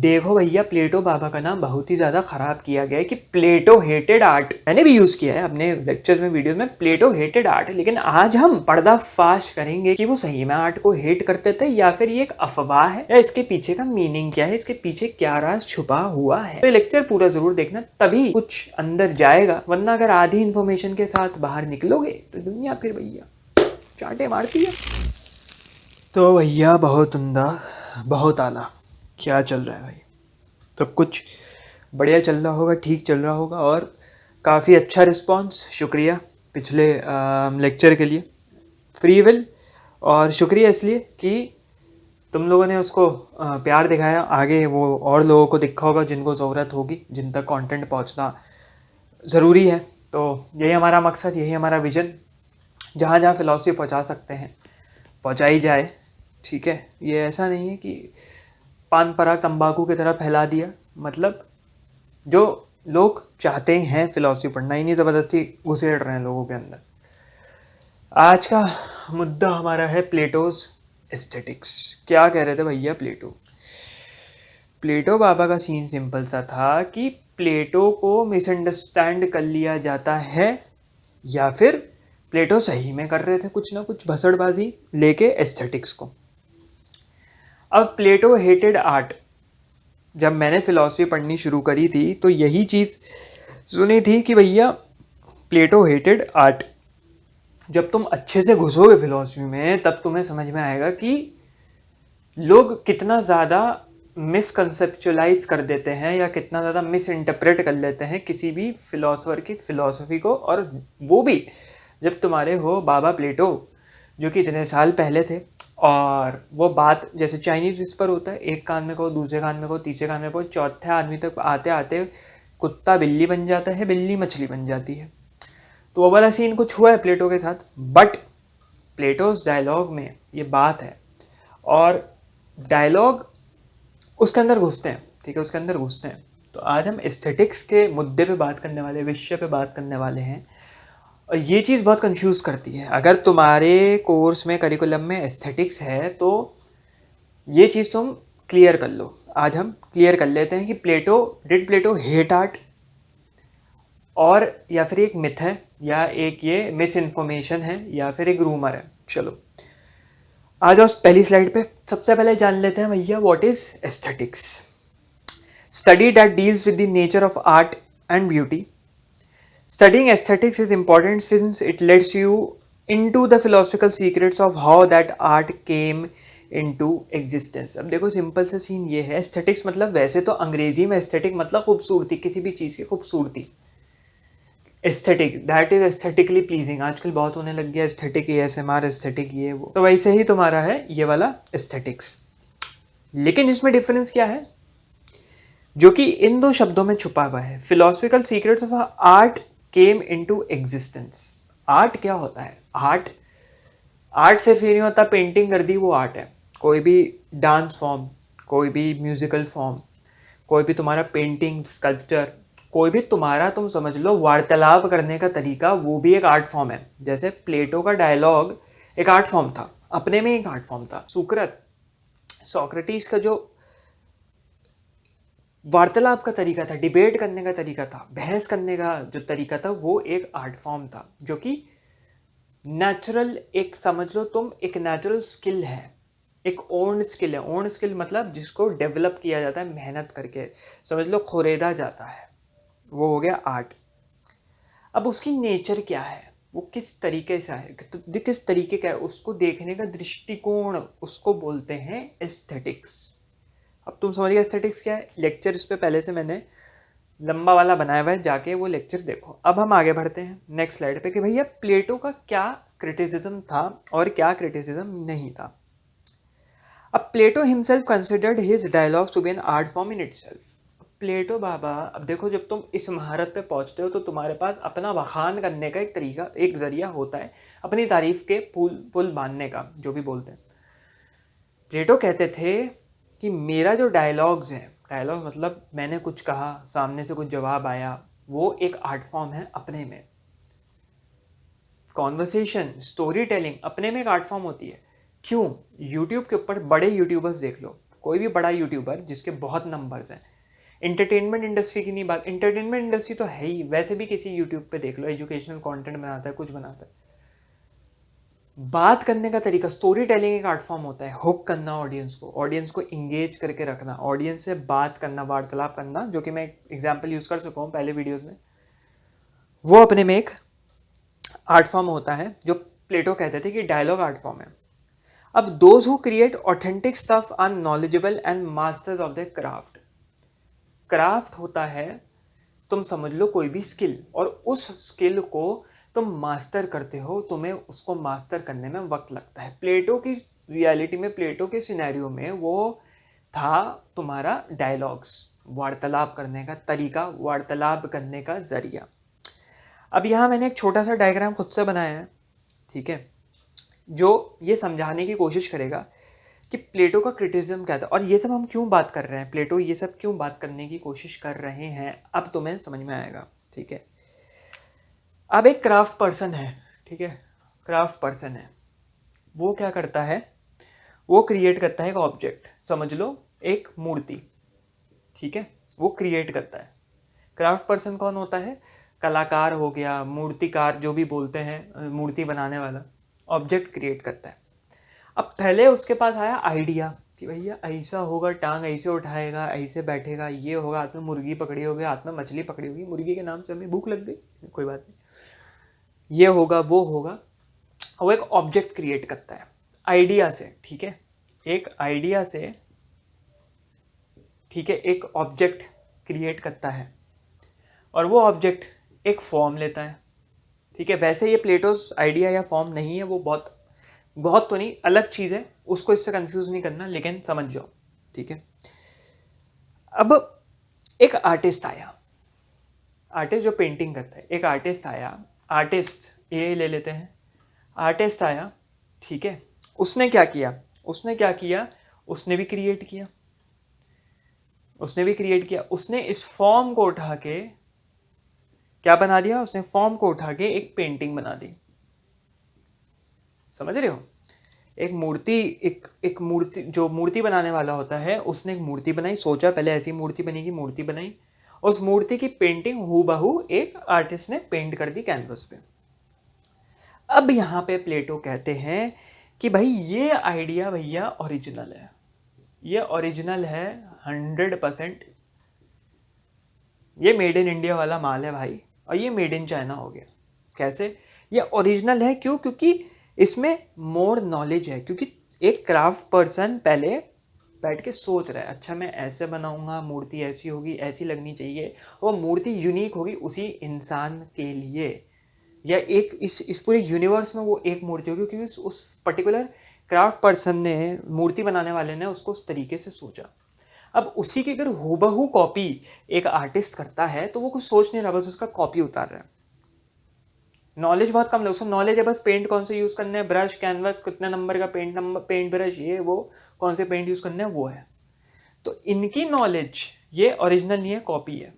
देखो भैया, प्लेटो बाबा का नाम बहुत ही ज़्यादा ख़राब किया गया है कि प्लेटो हेटेड आर्ट। मैंने भी यूज़ किया है अपने लेक्चर्स में, वीडियोस में, प्लेटो हेटेड आर्ट। लेकिन आज हम पर्दाफाश करेंगे कि वो सही में आर्ट को हेट करते थे या फिर ये एक अफवाह है, या इसके पीछे का मीनिंग क्या है, इसके पीछे क्या राज छुपा हुआ है। तो ये लेक्चर पूरा ज़रूर देखना, तभी कुछ अंदर जाएगा। वरना अगर आधी इन्फॉर्मेशन के साथ बाहर निकलोगे तो दुनिया फिर भैया चांटे मारती है। तो भैया बहुत उम्दा, बहुत आला। क्या चल रहा है भाई? सब कुछ बढ़िया चल रहा होगा, ठीक चल रहा होगा, और काफ़ी अच्छा रिस्पांस। शुक्रिया पिछले लेक्चर के लिए, फ्री विल। और शुक्रिया इसलिए कि तुम लोगों ने उसको प्यार दिखाया। आगे वो और लोगों को दिखा होगा जिनको ज़रूरत होगी, जिन तक कंटेंट पहुंचना ज़रूरी है। तो यही हमारा मकसद, यही हमारा विज़न। जहाँ जहाँ फ़िलॉसफी पहुँचा सकते हैं पहुँचाई जाए, ठीक है। ये ऐसा नहीं है कि पान पराग तंबाकू की तरह फैला दिया। मतलब जो लोग चाहते हैं फ़िलॉसफी पढ़ना, ही नहीं ज़बरदस्ती घुसेड़ रहे हैं लोगों के अंदर। आज का मुद्दा हमारा है प्लेटोज एस्थेटिक्स। क्या कह रहे थे भैया प्लेटो बाबा का सीन सिंपल सा था कि प्लेटो को मिसअंडरस्टैंड कर लिया जाता है, या फिर प्लेटो सही में कर रहे थे कुछ ना कुछ भसड़बाजी लेके एस्थेटिक्स को। अब प्लेटो हेटेड आर्ट, जब मैंने फ़िलॉसफी पढ़नी शुरू करी थी तो यही चीज़ सुनी थी कि भैया प्लेटो हेटेड आर्ट। जब तुम अच्छे से घुसोगे फ़िलॉसफी में तब तुम्हें समझ में आएगा कि लोग कितना ज़्यादा मिसकंसेप्चुलाइज कर देते हैं या कितना ज़्यादा मिस इंटरप्रेट कर लेते हैं किसी भी फ़िलासफ़र की फ़िलॉसफी को। और वो भी जब तुम्हारे हो बाबा प्लेटो, जो कि इतने साल पहले थे। और वो बात जैसे चाइनीज़ विस्पर होता है, एक कान में कहो, दूसरे कान में कहो, तीसरे कान में कहो, चौथे आदमी तक आते आते कुत्ता बिल्ली बन जाता है, बिल्ली मछली बन जाती है। तो वो वाला सीन कुछ हुआ है प्लेटो के साथ। बट प्लेटोस डायलॉग में ये बात है, और डायलॉग उसके अंदर घुसते हैं, ठीक है, उसके अंदर घुसते हैं। तो आज हम एस्थेटिक्स के मुद्दे पे बात करने वाले, विषय पे बात करने वाले हैं। और ये चीज़ बहुत कंफ्यूज करती है। अगर तुम्हारे कोर्स में, करिकुलम में एस्थेटिक्स है तो ये चीज़ तुम क्लियर कर लो। आज हम क्लियर कर लेते हैं कि डिड प्लेटो हेट आर्ट, और या फिर एक मिथ है, या एक ये मिस इन्फॉर्मेशन है, या फिर एक रूमर है। चलो आ जाओ पहली स्लाइड पे। सबसे पहले जान लेते हैं भैया what is aesthetics. Study that deals with the nature of art and beauty. Studying aesthetics is important since it lets you into the philosophical secrets of how that art came into existence। अब देखो simple सा scene ये है, aesthetics मतलब, वैसे तो अंग्रेजी में एस्थेटिक मतलब खूबसूरती, किसी भी चीज़ की खूबसूरती। Aesthetic, that is aesthetically pleasing. आजकल बहुत होने लग गया एस्थेटिक, ASMR एस्थेटिक, ये वो। तो वैसे ही तुम्हारा है ये वाला एस्थेटिक्स। लेकिन इसमें डिफरेंस क्या है जो कि इन दो शब्दों में छुपा हुआ है? Philosophical secrets of art came into existence. Art क्या होता है? आर्ट सिर्फ ये नहीं होता पेंटिंग कर दी वो आर्ट है। कोई भी डांस फॉर्म, कोई भी म्यूजिकल फॉर्म, कोई भी तुम्हारा पेंटिंग, स्कल्पचर, कोई भी तुम्हारा, तुम समझ लो, वार्तालाप करने का तरीका, वो भी एक आर्ट फॉर्म है। जैसे प्लेटो का डायलॉग एक आर्ट फॉर्म था, अपने में एक आर्ट फॉर्म था। सोक्रेटिस का जो वार्तालाप का तरीका था, डिबेट करने का तरीका था, बहस करने का जो तरीका था, वो एक आर्ट फॉर्म था, जो कि नेचुरल, एक समझ लो तुम, एक नेचुरल स्किल है, एक ओन्ड स्किल है। ओन्ड स्किल मतलब जिसको डेवलप किया जाता है मेहनत करके, समझ लो खोरेदा जाता है, वो हो गया आर्ट। अब उसकी नेचर क्या है, वो किस तरीके से है, किस तरीके का है, उसको देखने का दृष्टिकोण, उसको बोलते हैं एस्थेटिक्स। अब तुम समझ गए एस्थेटिक्स क्या है। लेक्चर इस पे पहले से मैंने लंबा वाला बनाया हुआ है, जाके वो लेक्चर देखो। अब हम आगे बढ़ते हैं नेक्स्ट स्लाइड पे कि भैया प्लेटो का क्या क्रिटिसिज्म था और क्या क्रिटिसिज्म नहीं था। अब Plato himself considered his dialogues to be an art form in itself. Plato बाबा, अब देखो, जब तुम इस महारत पे पहुंचते हो तो तुम्हारे पास अपना बखान करने का एक तरीका, एक जरिया होता है, अपनी तारीफ के पुल बांधने का, जो भी बोलते हैं। प्लेटो कहते थे कि मेरा जो डायलॉग्स है, डायलॉग मतलब मैंने कुछ कहा, सामने से कुछ जवाब आया, वो एक आर्ट फॉर्म है अपने में। कॉन्वर्सेशन, स्टोरी टेलिंग अपने में एक आर्ट फॉर्म होती है। क्यों? यूट्यूब के ऊपर बड़े यूट्यूबर्स देख लो, कोई भी बड़ा यूट्यूबर जिसके बहुत नंबर्स हैं, इंटरटेनमेंट इंडस्ट्री की नहीं बात, इंटरटेनमेंट इंडस्ट्री तो है ही, वैसे भी किसी यूट्यूब पे देख लो, एजुकेशनल कंटेंट बनाता है, कुछ बनाता है, बात करने का तरीका, स्टोरी टेलिंग एक आर्ट फॉर्म होता है, हुक करना ऑडियंस को इंगेज करके रखना, ऑडियंस से बात करना, वार्तालाप करना, जो कि मैं एग्जाम्पल यूज़ कर चुका हूँ पहले वीडियोज़ में, वो अपने में एक आर्ट फॉर्म होता है जो प्लेटो कहते थे कि डायलॉग आर्ट फॉर्म है। अब those who create authentic stuff are knowledgeable and masters of the craft. Craft होता है, तुम समझ लो कोई भी स्किल, और उस स्किल को तुम मास्टर करते हो, तुम्हें उसको मास्टर करने में वक्त लगता है। प्लेटो की रियलिटी में, प्लेटो के सिनेरियो में वो था तुम्हारा डायलॉग्स, वार्तालाप करने का तरीका, वार्तालाप करने का जरिया। अब यहाँ मैंने एक छोटा सा डायग्राम खुद से बनाया है, ठीक है, जो ये समझाने की कोशिश करेगा कि प्लेटो का क्रिटिसिज्म क्या था, और ये सब हम क्यों बात कर रहे हैं, प्लेटो ये सब क्यों बात करने की कोशिश कर रहे हैं, अब तुम्हें समझ में आएगा, ठीक है। अब एक क्राफ्ट पर्सन है, ठीक है, क्राफ्ट पर्सन है, वो क्या करता है, वो क्रिएट करता है एक ऑब्जेक्ट, समझ लो एक मूर्ति, ठीक है, वो क्रिएट करता है। क्राफ्ट पर्सन कौन होता है, कलाकार हो गया, मूर्तिकार जो भी बोलते हैं, मूर्ति बनाने वाला, ऑब्जेक्ट क्रिएट करता है। अब पहले उसके पास आया आइडिया कि भैया ऐसा होगा, टांग ऐसे उठाएगा, ऐसे बैठेगा, ये होगा, हाथ में मुर्गी पकड़ी होगी, हाथ में मछली पकड़ी होगी, मुर्गी के नाम से हमें भूख लग गई, कोई बात नहीं, ये होगा वो होगा, वो एक ऑब्जेक्ट क्रिएट करता है आइडिया से, ठीक है, एक आइडिया से, ठीक है, एक ऑब्जेक्ट क्रिएट करता है, और वो ऑब्जेक्ट एक फॉर्म लेता है, ठीक है। वैसे ये प्लेटोस आइडिया या फॉर्म नहीं है, वो बहुत तो नहीं, अलग चीज़ है, उसको इससे कंफ्यूज नहीं करना, लेकिन समझ जाओ, ठीक है। अब एक आर्टिस्ट आया, आर्टिस्ट जो पेंटिंग करता है, एक आर्टिस्ट आया, आर्टिस्ट ये ले लेते हैं, आर्टिस्ट आया, ठीक है, उसने क्या किया, उसने भी क्रिएट किया, उसने इस फॉर्म को उठा के क्या बना दिया, उसने फॉर्म को उठा के एक पेंटिंग बना दी, समझ रहे हो, एक मूर्ति, जो मूर्ति बनाने वाला होता है, उसने एक मूर्ति बनाई, सोचा पहले ऐसी मूर्ति बनेगी, मूर्ति बनाई, उस मूर्ति की पेंटिंग हूबहू एक आर्टिस्ट ने पेंट कर दी कैनवस पे। अब यहाँ पे प्लेटो कहते हैं कि भाई ये आइडिया भैया ओरिजिनल है, ये ओरिजिनल है 100%, ये मेड इन इंडिया वाला माल है भाई, और ये मेड इन चाइना हो गया। कैसे ये ओरिजिनल है, क्यों, क्योंकि इसमें मोर नॉलेज है, क्योंकि एक क्राफ्ट पर्सन पहले बैठ के सोच रहा है, अच्छा मैं ऐसे बनाऊंगा, मूर्ति ऐसी होगी, ऐसी लगनी चाहिए, वो मूर्ति यूनिक होगी उसी इंसान के लिए, या एक इस पूरे यूनिवर्स में वो एक मूर्ति होगी, क्योंकि उस पर्टिकुलर क्राफ्ट पर्सन ने, मूर्ति बनाने वाले ने उसको उस तरीके से सोचा। अब उसी की अगर हूबहू कॉपी एक आर्टिस्ट करता है तो वो कुछ सोच नहीं रहा, बस उसका कॉपी उतार रहा है। नॉलेज बहुत कम है उसको, नॉलेज है बस पेंट कौन से यूज़ करने हैं, ब्रश, कैनवस, कितने नंबर का पेंट ब्रश, ये वो कौन से पेंट यूज़ करने हैं वो है। तो इनकी नॉलेज ये ओरिजिनल नहीं है, कॉपी है,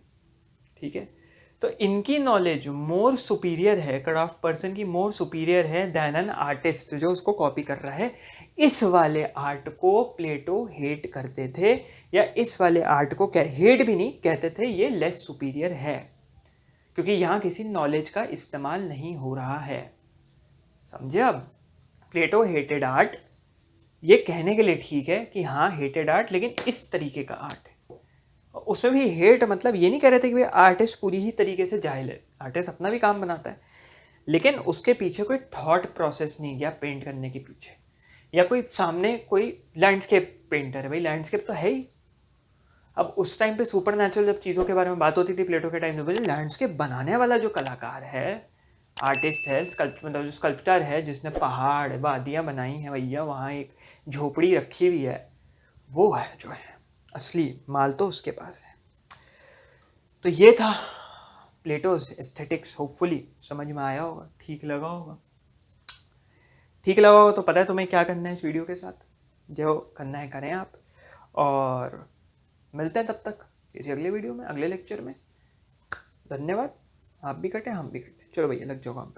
ठीक है। तो इनकी नॉलेज मोर सुपीरियर है, क्राफ्ट पर्सन की मोर सुपीरियर है दैन एन आर्टिस्ट जो उसको कॉपी कर रहा है। इस वाले आर्ट को प्लेटो हेट करते थे, या इस वाले आर्ट को हेट भी नहीं कहते थे, ये लेस सुपीरियर है, क्योंकि यहाँ किसी नॉलेज का इस्तेमाल नहीं हो रहा है, समझे। अब प्लेटो हेटेड आर्ट, ये कहने के लिए ठीक है कि हाँ हेटेड आर्ट, लेकिन इस तरीके का आर्ट है। उसमें भी हेट मतलब ये नहीं कह रहे थे कि भाई आर्टिस्ट पूरी ही तरीके से जाहिल है, आर्टिस्ट अपना भी काम बनाता है, लेकिन उसके पीछे कोई थॉट प्रोसेस नहीं गया पेंट करने के पीछे, या कोई सामने कोई लैंडस्केप पेंटर है, भाई लैंडस्केप तो है ही। अब उस टाइम पे सुपर नेचुरल जब चीज़ों के बारे में बात होती थी प्लेटो के टाइम में, बोले लैंडस्केप बनाने वाला जो कलाकार है, आर्टिस्ट है, मतलब जो स्कल्प्टर है, जिसने पहाड़ वादियाँ बनाई हैं भैया, वहाँ एक झोपड़ी रखी हुई है, वो है जो है असली माल, तो उसके पास है। तो ये था प्लेटोज एस्थेटिक्स, होपफुली समझ में आया होगा, ठीक लगा होगा तो पता है तुम्हें क्या करना है इस वीडियो के साथ, जो करना है करें आप, और मिलते हैं तब तक किसी अगले वीडियो में, अगले लेक्चर में। धन्यवाद, आप भी कटें हम भी कटें, चलो भैया लग जाओ काम पे।